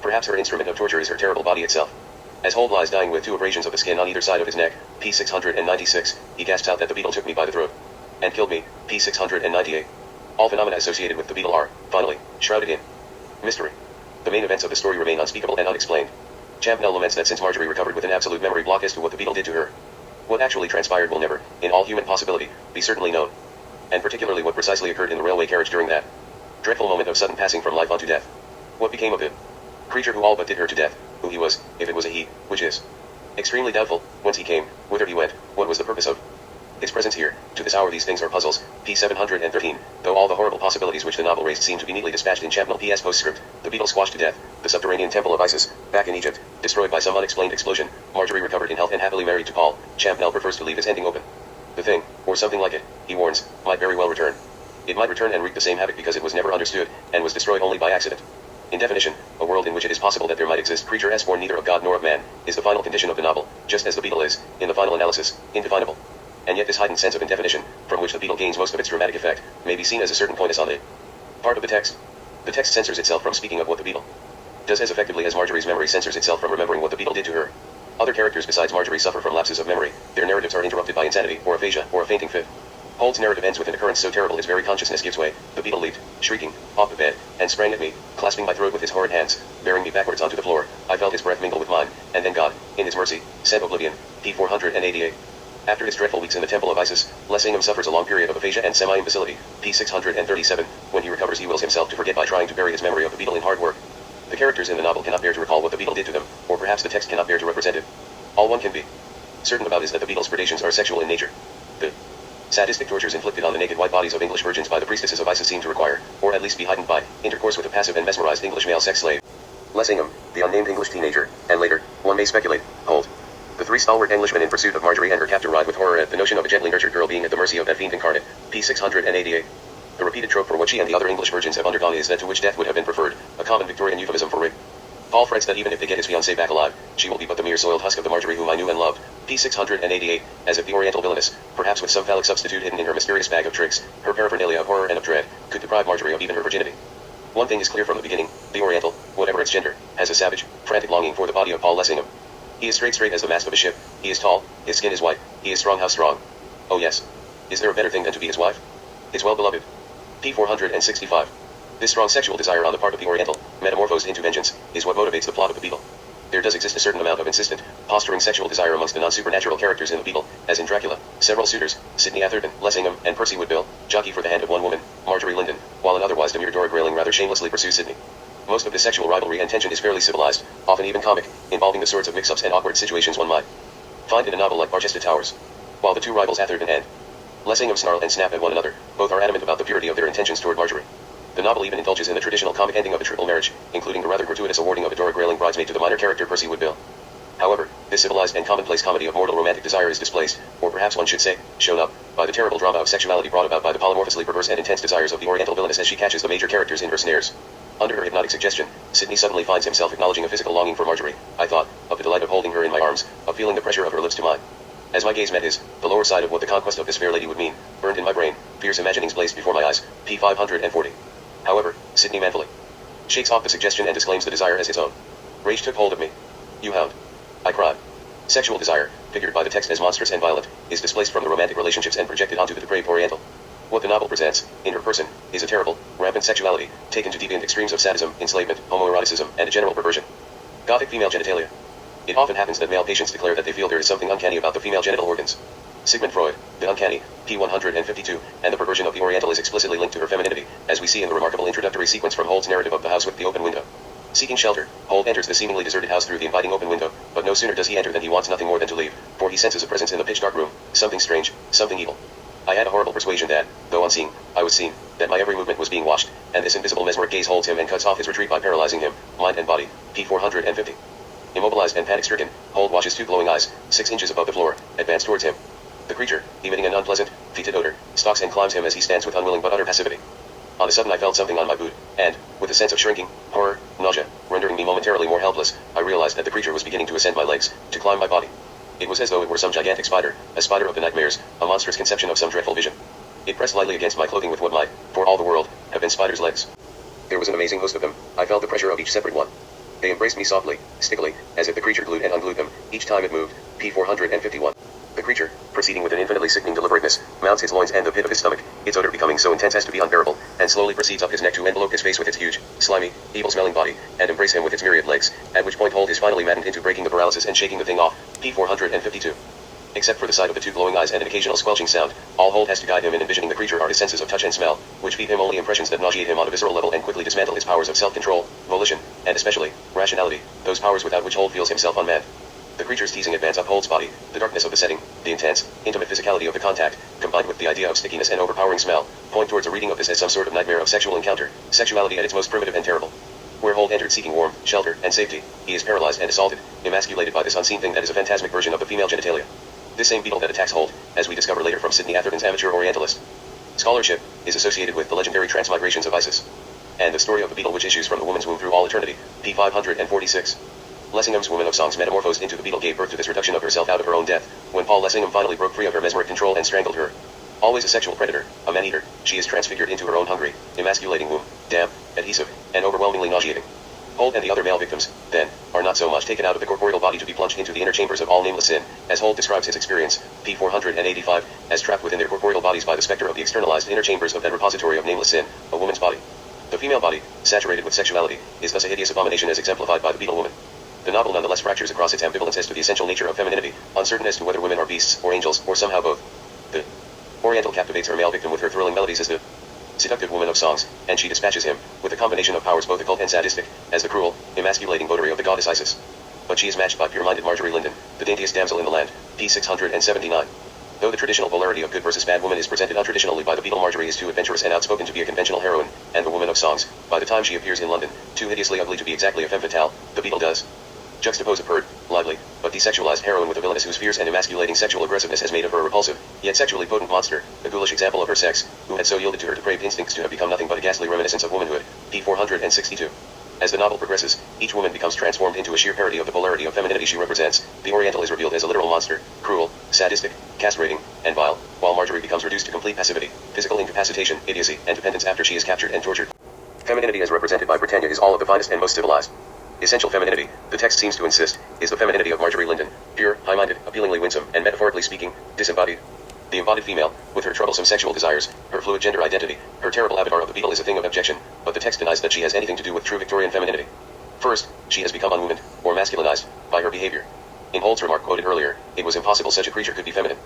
Perhaps her instrument of torture is her terrible body itself. As Holt lies dying with 2 abrasions of the skin on either side of his neck, P696, he gasps out that the beetle took me by the throat and killed me. P698. All phenomena associated with the beetle are, finally, shrouded in mystery. The main events of the story remain unspeakable and unexplained. Champnell laments that since Marjorie recovered with an absolute memory block as to what the beetle did to her, what actually transpired will never, in all human possibility, be certainly known. And particularly what precisely occurred in the railway carriage during that dreadful moment of sudden passing from life unto death. What became of the creature who all but did her to death, who he was, if it was a he, which is extremely doubtful, whence he came, whither he went, what was the purpose of his presence here. To this hour these things are puzzles. P713. Though all the horrible possibilities which the novel raised seem to be neatly dispatched in Champnell P.S. postscript, the beetle squashed to death, the subterranean temple of Isis, back in Egypt, destroyed by some unexplained explosion, Marjorie recovered in health and happily married to Paul. Champnell prefers to leave his ending open. The thing, or something like it, he warns, might very well return. It might return and wreak the same havoc because it was never understood, and was destroyed only by accident. In definition, a world in which it is possible that there might exist creature as born neither of God nor of man, is the final condition of the novel, just as the beetle is, in the final analysis, indefinable. And yet this heightened sense of indefinition, from which the beetle gains most of its dramatic effect, may be seen as a certain coyness on the part of the text. The text censors itself from speaking of what the beetle does as effectively as Marjorie's memory censors itself from remembering what the beetle did to her. Other characters besides Marjorie suffer from lapses of memory, their narratives are interrupted by insanity, or aphasia, or a fainting fit. Holt's narrative ends with an occurrence so terrible his very consciousness gives way. The beetle leaped, shrieking, off the bed, and sprang at me, clasping my throat with his horrid hands, bearing me backwards onto the floor. I felt his breath mingle with mine, and then God, in his mercy, sent oblivion. P488. After his dreadful weeks in the temple of Isis, Lessingham suffers a long period of aphasia and semi-imbecility. P637. When he recovers he wills himself to forget by trying to bury his memory of the beetle in hard work. The characters in the novel cannot bear to recall what the beetle did to them, or perhaps the text cannot bear to represent it. All one can be certain about is that the beetle's predations are sexual in nature. The sadistic tortures inflicted on the naked white bodies of English virgins by the priestesses of Isis seem to require, or at least be heightened by, intercourse with a passive and mesmerized English male sex slave. Lessingham, the unnamed English teenager, and later, one may speculate, Holt. The 3 stalwart Englishmen in pursuit of Marjorie and her captor ride with horror at the notion of a gently nurtured girl being at the mercy of that fiend incarnate. P688. The repeated trope for what she and the other English virgins have undergone is that to which death would have been preferred, a common Victorian euphemism for rape. Paul frets that even if they get his fiancée back alive, she will be but the mere soiled husk of the Marjorie whom I knew and loved. P688. As if the Oriental villainess, perhaps with some phallic substitute hidden in her mysterious bag of tricks, her paraphernalia of horror and of dread, could deprive Marjorie of even her virginity. One thing is clear from the beginning, the Oriental, whatever its gender, has a savage, frantic longing for the body of Paul Lessingham. He is straight as the mast of a ship, he is tall, his skin is white, he is strong. How strong? Oh yes. Is there a better thing than to be his wife? His well-beloved. P465. This strong sexual desire on the part of the Oriental, metamorphosed into vengeance, is what motivates the plot of the Beetle. There does exist a certain amount of insistent, posturing sexual desire amongst the non-supernatural characters in the Beetle, as in Dracula. Several suitors, Sidney Atherton, Lessingham, and Percy Woodville, jockey for the hand of one woman, Marjorie Linden, while an otherwise demure Dora Grayling rather shamelessly pursues Sidney. Most of this sexual rivalry and tension is fairly civilized, often even comic, involving the sorts of mix-ups and awkward situations one might find in a novel like Barchester Towers. While the 2 rivals Atherton and Lessingham snarl and snap at one another, both are adamant about the purity of their intentions toward Marjorie. The novel even indulges in the traditional comic ending of a triple marriage, including the rather gratuitous awarding of a Dora Grayling bridesmaid to the minor character Percy Woodville. However, this civilized and commonplace comedy of mortal romantic desire is displaced, or perhaps one should say, shown up, by the terrible drama of sexuality brought about by the polymorphously perverse and intense desires of the Oriental villainess as she catches the major characters in her snares. Under her hypnotic suggestion, Sidney suddenly finds himself acknowledging a physical longing for Marjorie. I thought, of the delight of holding her in my arms, of feeling the pressure of her lips to mine. As my gaze met his, the lower side of what the conquest of this fair lady would mean, burned in my brain, fierce imaginings blazed before my eyes. P540. However, Sidney manfully shakes off the suggestion and disclaims the desire as his own. Rage took hold of me. You hound. I cried. Sexual desire, figured by the text as monstrous and violent, is displaced from the romantic relationships and projected onto the depraved Oriental. What the novel presents, in her person, is a terrible, rampant sexuality, taken to deviant extremes of sadism, enslavement, homoeroticism, and a general perversion. Gothic female genitalia. It often happens that male patients declare that they feel there is something uncanny about the female genital organs. Sigmund Freud, the uncanny, P152, and the perversion of the Oriental is explicitly linked to her femininity, as we see in the remarkable introductory sequence from Holt's narrative of the house with the open window. Seeking shelter, Holt enters the seemingly deserted house through the inviting open window, but no sooner does he enter than he wants nothing more than to leave, for he senses a presence in the pitch-dark room, something strange, something evil. I had a horrible persuasion that, though unseen, I was seen, that my every movement was being watched, and this invisible mesmeric gaze holds him and cuts off his retreat by paralyzing him, mind and body. P450. Immobilized and panic-stricken, Hold watches two glowing eyes, 6 inches above the floor, advance towards him. The creature, emitting an unpleasant, fetid odor, stalks and climbs him as he stands with unwilling but utter passivity. On a sudden I felt something on my boot, and, with a sense of shrinking, horror, nausea, rendering me momentarily more helpless, I realized that the creature was beginning to ascend my legs, to climb my body. It was as though it were some gigantic spider, a spider of the nightmares, a monstrous conception of some dreadful vision. It pressed lightly against my clothing with what might, for all the world, have been spider's legs. There was an amazing host of them. I felt the pressure of each separate one. They embraced me softly, stickily, as if the creature glued and unglued them, each time it moved. P451. The creature, proceeding with an infinitely sickening deliberateness, mounts its loins and the pit of his stomach, its odor becoming so intense as to be unbearable, and slowly proceeds up his neck to envelope his face with its huge, slimy, evil-smelling body, and embrace him with its myriad legs, at which point Hold is finally maddened into breaking the paralysis and shaking the thing off. P452. Except for the sight of the two glowing eyes and an occasional squelching sound, all Hold has to guide him in envisioning the creature are his senses of touch and smell, which feed him only impressions that nauseate him on a visceral level and quickly dismantle his powers of self-control, volition, and especially, rationality, those powers without which Hold feels himself unmanned. The creature's teasing advance up Hold's body, the darkness of the setting, the intense, intimate physicality of the contact, combined with the idea of stickiness and overpowering smell, point towards a reading of this as some sort of nightmare of sexual encounter, sexuality at its most primitive and terrible. Where Hold entered seeking warmth, shelter, and safety, he is paralyzed and assaulted, emasculated by this unseen thing that is a phantasmic version of the female genitalia. This same beetle that attacks Hold, as we discover later from Sidney Atherton's Amateur Orientalist Scholarship, is associated with the legendary transmigrations of Isis. And the story of the beetle which issues from the woman's womb through all eternity, P546. Lessingham's Woman of Songs metamorphosed into the beetle gave birth to this reduction of herself out of her own death, when Paul Lessingham finally broke free of her mesmeric control and strangled her. Always a sexual predator, a man-eater, she is transfigured into her own hungry, emasculating womb, damp, adhesive, and overwhelmingly nauseating. Hold and the other male victims, then, are not so much taken out of the corporeal body to be plunged into the inner chambers of all nameless sin, as Hold describes his experience, P485, as trapped within their corporeal bodies by the specter of the externalized inner chambers of that repository of nameless sin, a woman's body. The female body, saturated with sexuality, is thus a hideous abomination as exemplified by the beetle woman. The novel nonetheless fractures across its ambivalence as to the essential nature of femininity, uncertain as to whether women are beasts or angels, or somehow both. The Oriental captivates her male victim with her thrilling melodies as the seductive woman of songs, and she dispatches him, with a combination of powers both occult and sadistic, as the cruel, emasculating votary of the goddess Isis. But she is matched by pure-minded Marjorie Linden, the daintiest damsel in the land, P679. Though the traditional polarity of good versus bad woman is presented untraditionally by the beetle, Marjorie is too adventurous and outspoken to be a conventional heroine, and the woman of songs, by the time she appears in London, too hideously ugly to be exactly a femme fatale, the beetle does juxtapose a pert, lively, but desexualized heroine with a villainess whose fierce and emasculating sexual aggressiveness has made of her a repulsive, yet sexually potent monster, a ghoulish example of her sex, who had so yielded to her depraved instincts to have become nothing but a ghastly reminiscence of womanhood, P462. As the novel progresses, each woman becomes transformed into a sheer parody of the polarity of femininity she represents. The Oriental is revealed as a literal monster, cruel, sadistic, castrating, and vile, while Marjorie becomes reduced to complete passivity, physical incapacitation, idiocy, and dependence after she is captured and tortured. Femininity as represented by Britannia is all of the finest and most civilized. Essential femininity, the text seems to insist, is the femininity of Marjorie Linden, pure, high-minded, appealingly winsome, and metaphorically speaking, disembodied. The embodied female, with her troublesome sexual desires, her fluid gender identity, her terrible avatar of the beetle is a thing of objection, but the text denies that she has anything to do with true Victorian femininity. First, she has become unwomaned, or masculinized, by her behavior. In Hold's remark quoted earlier, it was impossible such a creature could be feminine.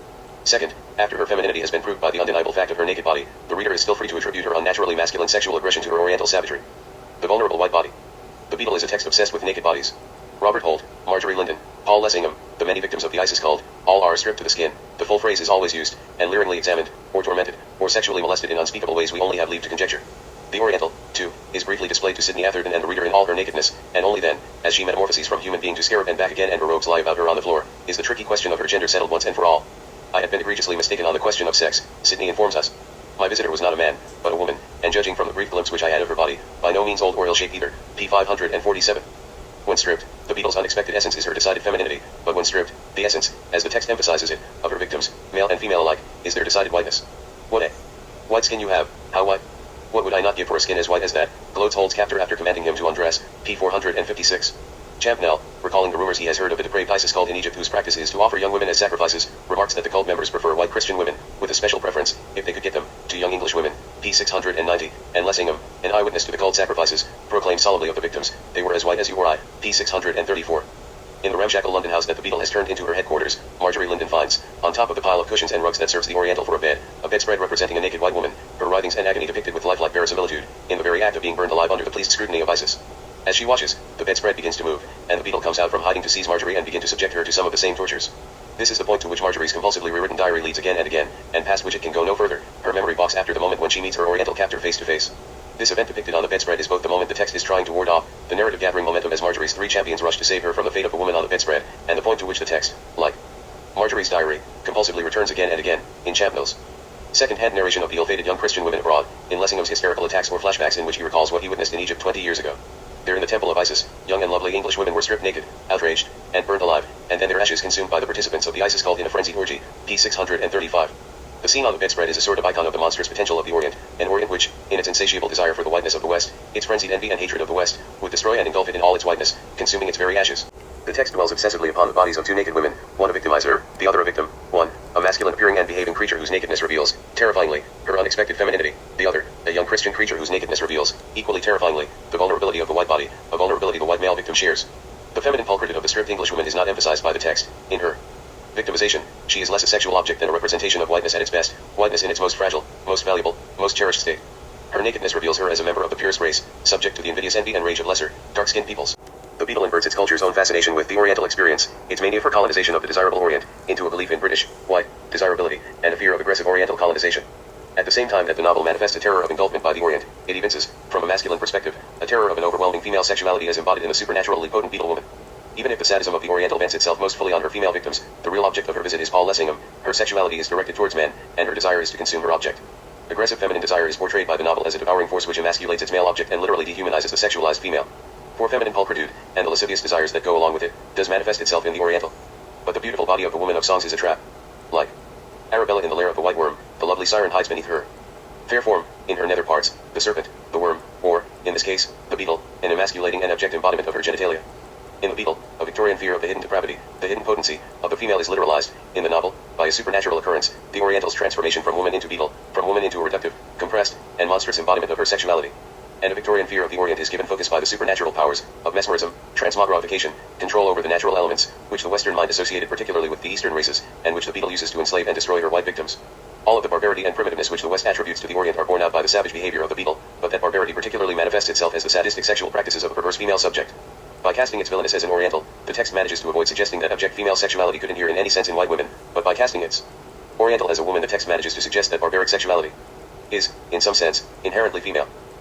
Second, after her femininity has been proved by the undeniable fact of her naked body, the reader is still free to attribute her unnaturally masculine sexual aggression to her Oriental savagery. The vulnerable white body. The beetle is a text obsessed with naked bodies. Robert Holt, Marjorie Linden, Paul Lessingham, the many victims of the Isis cult, all are stripped to the skin. The full phrase is always used, and leeringly examined, or tormented, or sexually molested in unspeakable ways we only have leave to conjecture. The Oriental, too, is briefly displayed to Sidney Atherton and the reader in all her nakedness, and only then, as she metamorphoses from human being to scarab and back again and her robes lie about her on the floor, is the tricky question of her gender settled once and for all. I had been egregiously mistaken on the question of sex, Sidney informs us. My visitor was not a man, but a woman, and judging from the brief glimpse which I had of her body, by no means old or ill-shaped either, P547. When stripped, the beetle's unexpected essence is her decided femininity, but when stripped, the essence, as the text emphasizes it, of her victims, male and female alike, is their decided whiteness. What a white skin you have, how white? What would I not give for a skin as white as that, gloats Hold's captor after commanding him to undress, P456. Champnell, recalling the rumors he has heard of a depraved Isis cult in Egypt whose practice is to offer young women as sacrifices, remarks that the cult members prefer white Christian women, with a special preference, if they could get them, to young English women, P690, and Lessingham, an eyewitness to the cult sacrifices, proclaimed solemnly of the victims, they were as white as you or I, P634. In the ramshackle London house that the beetle has turned into her headquarters, Marjorie Linden finds, on top of the pile of cushions and rugs that serves the Oriental for a bedspread representing a naked white woman, her writhings and agony depicted with lifelike verisimilitude, in the very act of being burned alive under the pleased scrutiny of Isis. As she watches, the bedspread begins to move, and the beetle comes out from hiding to seize Marjorie and begin to subject her to some of the same tortures. This is the point to which Marjorie's compulsively rewritten diary leads again and again, and past which it can go no further, her memory box after the moment when she meets her Oriental captor face to face. This event depicted on the bedspread is both the moment the text is trying to ward off the narrative gathering momentum as Marjorie's three champions rush to save her from the fate of a woman on the bedspread, and the point to which the text, like Marjorie's diary, compulsively returns again and again, in Champnell's second-hand narration of the ill-fated young Christian women abroad, in Lessingham's hysterical attacks or flashbacks in which he recalls what he witnessed in Egypt 20 years ago. There in the temple of Isis, young and lovely English women were stripped naked, outraged, and burnt alive, and then their ashes consumed by the participants of the Isis cult in a frenzied orgy, p635. The scene on the bedspread is a sort of icon of the monstrous potential of the Orient, an Orient which, in its insatiable desire for the whiteness of the West, its frenzied envy and hatred of the West, would destroy and engulf it in all its whiteness, consuming its very ashes. The text dwells obsessively upon the bodies of two naked women, one a victimizer, the other a victim, one, a masculine-appearing and behaving creature whose nakedness reveals, terrifyingly, her unexpected femininity, the other, a young Christian creature whose nakedness reveals, equally terrifyingly, the vulnerability of the white body, a vulnerability the white male victim shares. The feminine pulchritude of the stripped Englishwoman is not emphasized by the text. In her victimization, she is less a sexual object than a representation of whiteness at its best, whiteness in its most fragile, most valuable, most cherished state. Her nakedness reveals her as a member of the purest race, subject to the invidious envy and rage of lesser, dark-skinned peoples. The Beetle inverts its culture's own fascination with the Oriental experience, its mania for colonization of the desirable Orient, into a belief in British, white, desirability, and a fear of aggressive Oriental colonization. At the same time that the novel manifests a terror of engulfment by the Orient, it evinces, from a masculine perspective, a terror of an overwhelming female sexuality as embodied in the supernaturally potent Beetle woman. Even if the sadism of the Oriental vents itself most fully on her female victims, the real object of her visit is Paul Lessingham, her sexuality is directed towards man, and her desire is to consume her object. Aggressive feminine desire is portrayed by the novel as a devouring force which emasculates its male object and literally dehumanizes the sexualized female. For feminine pulchritude, and the lascivious desires that go along with it, does manifest itself in the Oriental. But the beautiful body of the woman of songs is a trap. Like Arabella in the lair of the white worm, the lovely siren hides beneath her fair form, in her nether parts, the serpent, the worm, or, in this case, the beetle, an emasculating and abject embodiment of her genitalia. In the beetle, a Victorian fear of the hidden depravity, the hidden potency, of the female is literalized, in the novel, by a supernatural occurrence, the Oriental's transformation from woman into beetle, from woman into a reductive, compressed, and monstrous embodiment of her sexuality. And a Victorian fear of the Orient is given focus by the supernatural powers of mesmerism, transmogrification, control over the natural elements, which the Western mind associated particularly with the Eastern races, and which the beetle uses to enslave and destroy her white victims. All of the barbarity and primitiveness which the West attributes to the Orient are borne out by the savage behavior of the beetle, but that barbarity particularly manifests itself as the sadistic sexual practices of a perverse female subject. By casting its villainess as an Oriental, the text manages to avoid suggesting that abject female sexuality could inhere in any sense in white women, but by casting its Oriental as a woman the text manages to suggest that barbaric sexuality is, in some sense, inherently female.